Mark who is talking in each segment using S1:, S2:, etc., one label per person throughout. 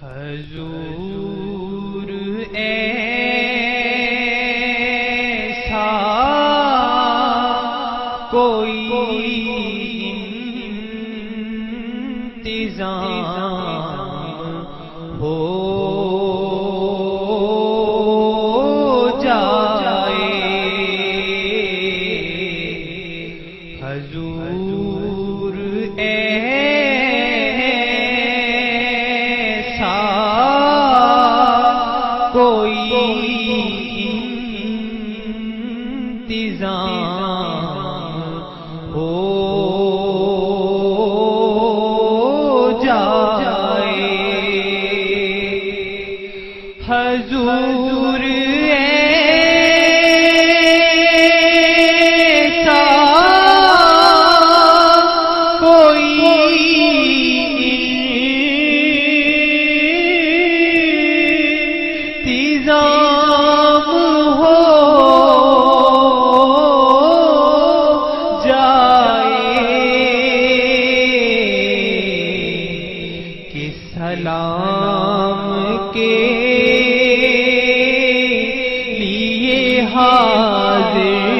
S1: حضور ایسا کوئی انتظام ہو جائے، حضور ایسا کوئی انتظام ہو جائے، حضور ایسا کوئی انتظام ہو سلام کے لیے حاضر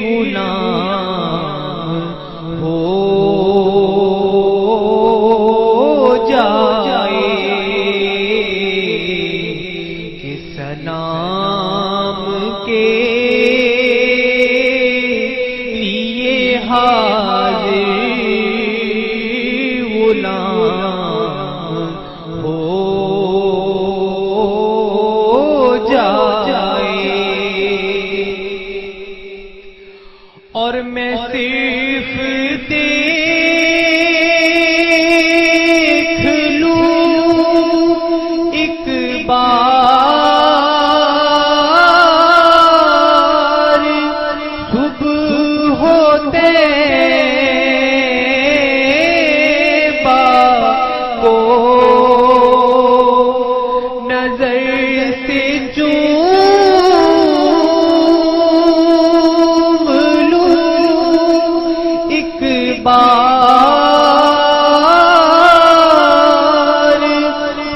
S1: غلام ہو جائے، کہ سلام کے لیے حاضر ہو جائے، اور میں صرف دیکھ لوں ایک بار صبح ہوتے بار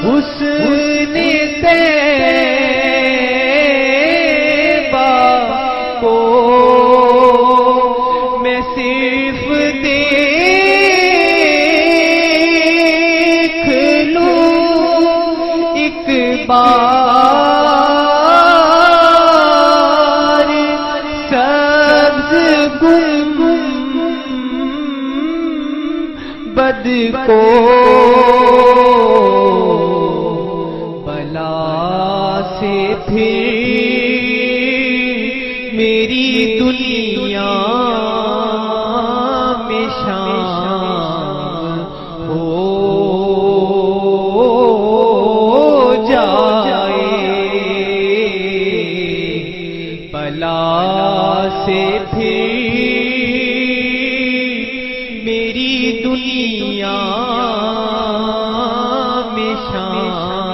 S1: حسن طیبہ کو میں صرف دیکھ لوں ایک بار، سبز بد کو بلا سے پھر میری دنیا میں شان ہو جائے، بلا سے پھر میری دنیا میں شان